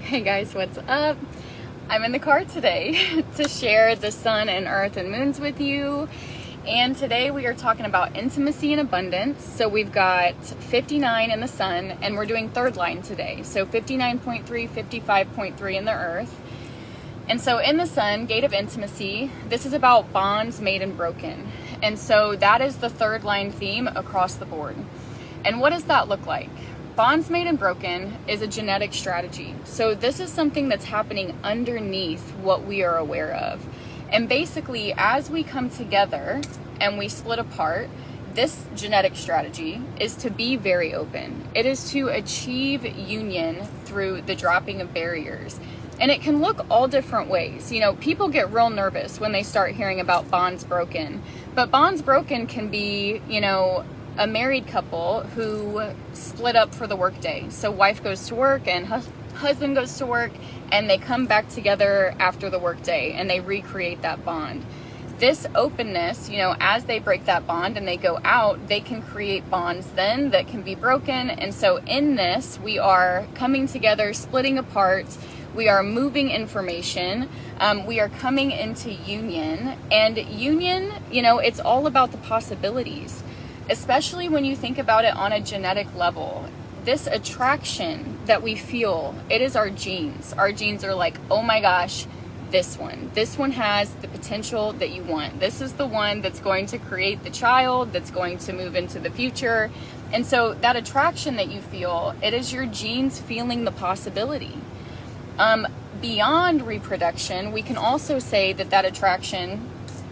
Hey guys, what's up? I'm in the car today to share the sun and earth and moons with you. And today we are talking about intimacy and abundance. So we've got 59 in the sun and we're doing third line today. So 59.3, 55.3 in the earth. And so in the sun, gate of intimacy, this is about bonds made and broken. And so that is the third line theme across the board. And what does that look like? Bonds made and broken is a genetic strategy. So this is something that's happening underneath what we are aware of. And basically, as we come together and we split apart, this genetic strategy is to be very open. It is to achieve union through the dropping of barriers. And it can look all different ways. You know, people get real nervous when they start hearing about bonds broken. But bonds broken can be, you know, a married couple who split up for the workday. So wife goes to work and husband goes to work, and they come back together after the workday and they recreate that bond. This openness, you know, as they break that bond and they go out, they can create bonds then that can be broken. And so in this, we are coming together, splitting apart. We are moving information. We are coming into union. And union, you know, it's all about the possibilities, especially when you think about it on a genetic level. This attraction that we feel, it is our genes. Our genes are like, oh my gosh, this one has the potential that you want. This is the one that's going to create the child that's going to move into the future. And so that attraction that you feel, it is your genes feeling the possibility. Beyond reproduction, we can also say that that attraction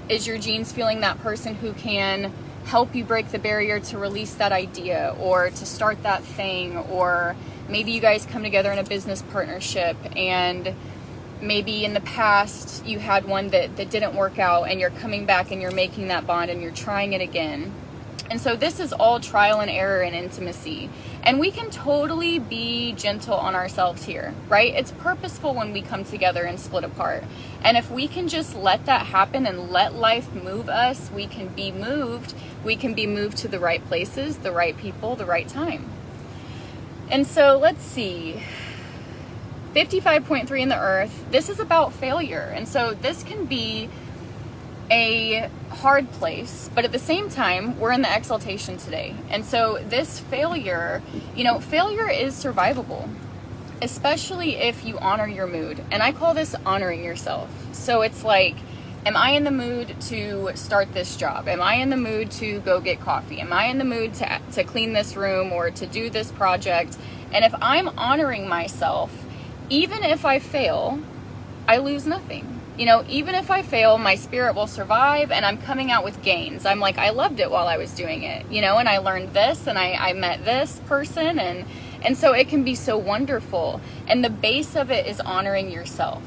is your genes feeling that person who can help you break the barrier to release that idea or to start that thing. Or maybe you guys come together in a business partnership and maybe in the past you had one that didn't work out, and you're coming back and you're making that bond and you're trying it again. And so this is all trial and error and intimacy. And we can totally be gentle on ourselves here, right? It's purposeful when we come together and split apart. And if we can just let that happen and let life move us, we can be moved. We can be moved to the right places, the right people, the right time. And so let's see. 55.3 in the earth, this is about failure. And so this can be a hard place, but at the same time, we're in the exaltation today. And so this failure, you know, failure is survivable, especially if you honor your mood. And I call this honoring yourself. So it's like, am I in the mood to start this job? Am I in the mood to go get coffee? Am I in the mood to clean this room or to do this project? And if I'm honoring myself, even if I fail, I lose nothing. You know, even if I fail, my spirit will survive and I'm coming out with gains. I'm like, I loved it while I was doing it, you know, and I learned this and I met this person. And so it can be so wonderful. And the base of it is honoring yourself.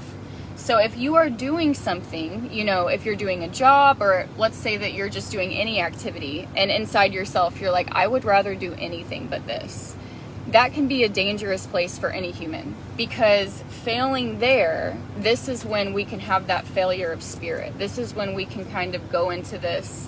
So if you are doing something, you know, if you're doing a job, or let's say that you're just doing any activity, and inside yourself, you're like, I would rather do anything but this. That can be a dangerous place for any human, because failing there, this is when we can have that failure of spirit. This is when we can kind of go into this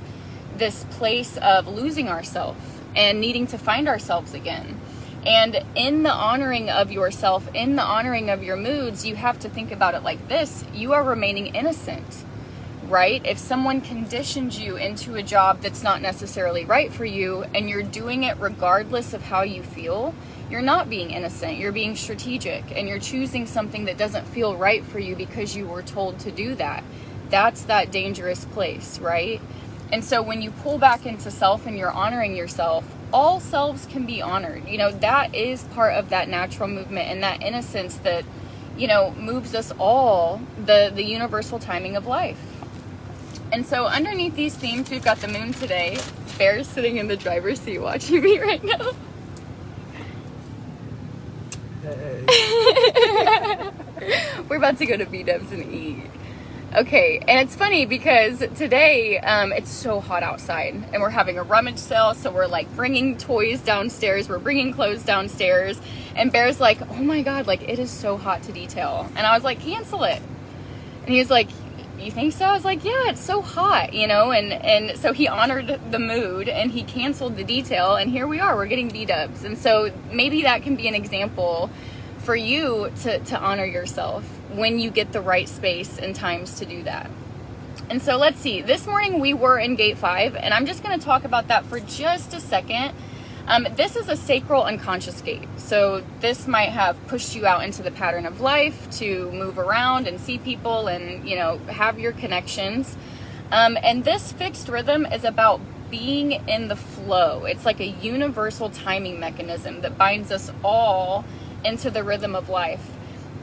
place of losing ourselves and needing to find ourselves again. And in the honoring of yourself, in the honoring of your moods, you have to think about it like this. You are remaining innocent, right? If someone conditioned you into a job that's not necessarily right for you, and you're doing it regardless of how you feel, you're not being innocent. You're being strategic, and you're choosing something that doesn't feel right for you because you were told to do that. That's that dangerous place, right? And so when you pull back into self and you're honoring yourself, all selves can be honored. You know, that is part of that natural movement and that innocence that, you know, moves us all, the universal timing of life. And so underneath these themes, we've got the moon today. Bear's sitting in the driver's seat watching me right now. Hey. We're about to go to B-Dubs and eat. Okay, and it's funny because today it's so hot outside and we're having a rummage sale, so we're like bringing toys downstairs, we're bringing clothes downstairs, and Bear's like, oh my god, like it is so hot to detail. And I was like, cancel it. And he was like, you think so? I was like, yeah, it's so hot, you know, and so he honored the mood and he canceled the detail, and here we are, we're getting B-Dubs. And so maybe that can be an example for you to honor yourself when you get the right space and times to do that. And so let's see, this morning we were in gate 5, and I'm just going to talk about that for just a second. This is a sacral unconscious gate. So this might have pushed you out into the pattern of life to move around and see people and, you know, have your connections. And this fixed rhythm is about being in the flow. It's like a universal timing mechanism that binds us all into the rhythm of life.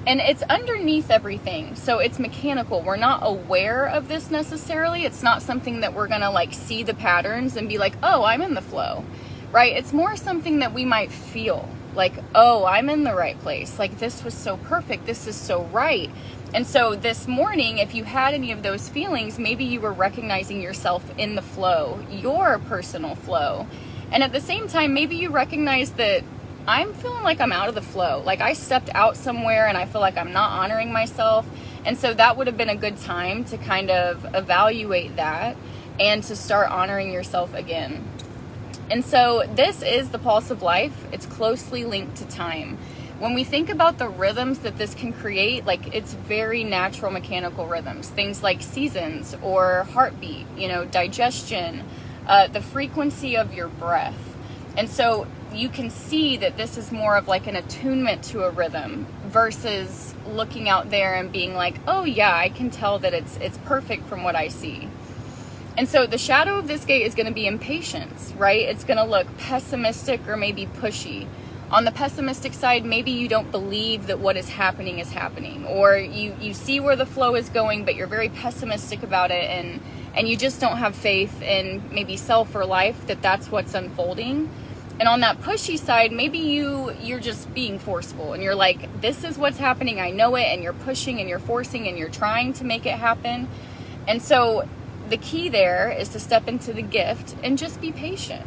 And it's underneath everything. So it's mechanical. We're not aware of this necessarily. It's not something that we're going to like see the patterns and be like, oh, I'm in the flow, right? It's more something that we might feel like, oh, I'm in the right place. Like, this was so perfect. This is so right. And so this morning, if you had any of those feelings, maybe you were recognizing yourself in the flow, your personal flow. And at the same time, maybe you recognize that I'm feeling like I'm out of the flow. Like, I stepped out somewhere and I feel like I'm not honoring myself. And so that would have been a good time to kind of evaluate that and to start honoring yourself again. And so this is the pulse of life. It's closely linked to time. When we think about the rhythms that this can create, like, it's very natural mechanical rhythms, things like seasons or heartbeat, you know, digestion, the frequency of your breath. And so you can see that this is more of like an attunement to a rhythm versus looking out there and being like, oh yeah, I can tell that it's perfect from what I see. And so the shadow of this gate is going to be impatience, right? It's going to look pessimistic or maybe pushy. On the pessimistic side, maybe you don't believe that what is happening, or you see where the flow is going, but you're very pessimistic about it, and you just don't have faith in maybe self or life that that's what's unfolding. And on that pushy side, maybe you're just being forceful and you're like, this is what's happening, I know it, and you're pushing and you're forcing and you're trying to make it happen. And so the key there is to step into the gift and just be patient,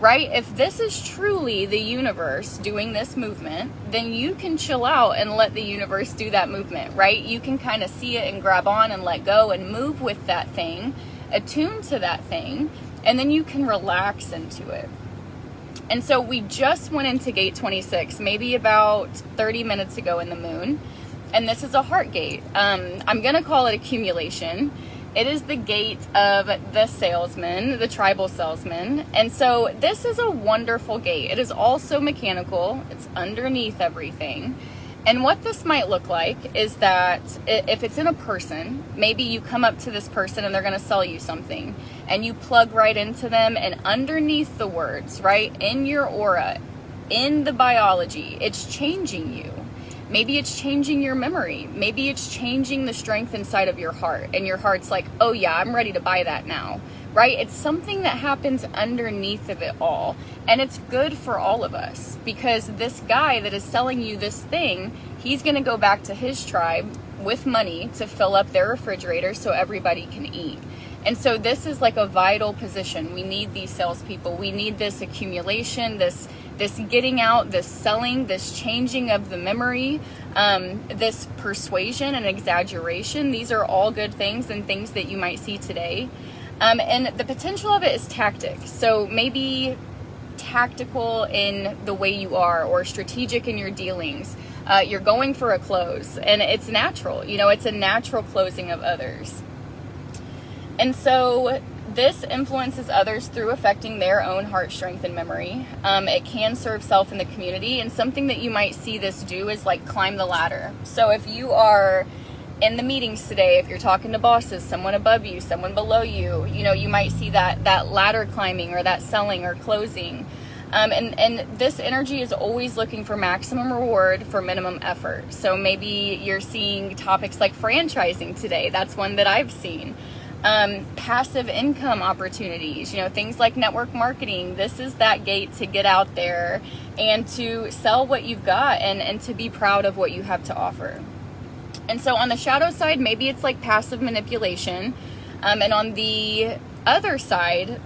right? If this is truly the universe doing this movement, then you can chill out and let the universe do that movement, right? You can kind of see it and grab on and let go and move with that thing, attune to that thing, and then you can relax into it. And so we just went into gate 26, maybe about 30 minutes ago in the moon. And this is a heart gate. I'm going to call it accumulation. It is the gate of the salesman, the tribal salesman. And so this is a wonderful gate. It is also mechanical. It's underneath everything. And what this might look like is that if it's in a person, maybe you come up to this person and they're going to sell you something, and you plug right into them, and underneath the words, right, in your aura, in the biology, it's changing you. Maybe it's changing your memory. Maybe it's changing the strength inside of your heart, and your heart's like, oh yeah, I'm ready to buy that now, right? It's something that happens underneath of it all. And it's good for all of us, because this guy that is selling you this thing, he's going to go back to his tribe with money to fill up their refrigerator so everybody can eat. And so this is like a vital position. We need these salespeople. We need this accumulation, this getting out, this selling, this changing of the memory, this persuasion and exaggeration. These are all good things and things that you might see today. And the potential of it is tactic. So maybe tactical in the way you are, or strategic in your dealings. You're going for a close, and it's natural. You know, it's a natural closing of others. And so this influences others through affecting their own heart strength and memory. It can serve self in the community, and something that you might see this do is like climb the ladder. So if you are in the meetings today, if you're talking to bosses, someone above you, someone below you, you know, you might see that ladder climbing, or that selling or closing. And this energy is always looking for maximum reward for minimum effort. So maybe you're seeing topics like franchising today. That's one that I've seen. Passive income opportunities, you know, things like network marketing. This is that gate to get out there and to sell what you've got, and to be proud of what you have to offer. And so on the shadow side, maybe it's like passive manipulation. And on the other side,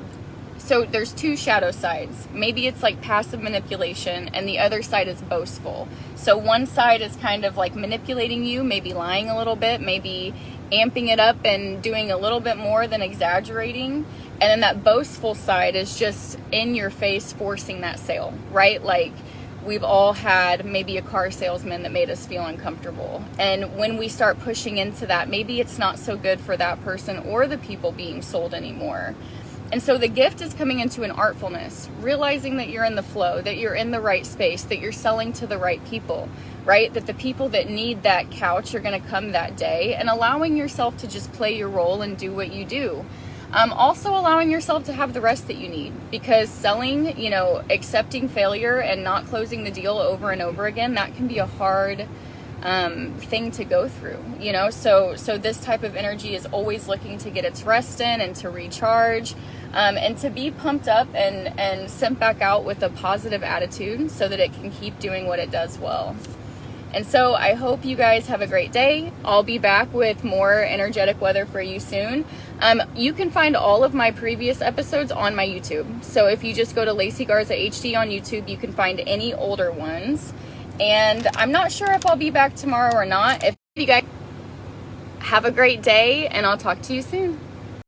so there's two shadow sides. Maybe it's like passive manipulation, and the other side is boastful. So one side is kind of like manipulating you, maybe lying a little bit, maybe amping it up and doing a little bit more than exaggerating. And then that boastful side is just in your face, forcing that sale, right? Like we've all had maybe a car salesman that made us feel uncomfortable. And when we start pushing into that, maybe it's not so good for that person or the people being sold anymore. And so the gift is coming into an artfulness, realizing that you're in the flow, that you're in the right space, that you're selling to the right people, right? That the people that need that couch are going to come that day, and allowing yourself to just play your role and do what you do. Also allowing yourself to have the rest that you need, because selling, you know, accepting failure and not closing the deal over and over again, that can be a hard thing to go through, you know. So this type of energy is always looking to get its rest in and to recharge, and to be pumped up and sent back out with a positive attitude so that it can keep doing what it does well. And so I hope you guys have a great day. I'll be back with more energetic weather for you soon. You can find all of my previous episodes on my YouTube. So if you just go to Lacey Garza HD on YouTube, you can find any older ones. And I'm not sure if I'll be back tomorrow or not. If you guys have a great day, and I'll talk to you soon.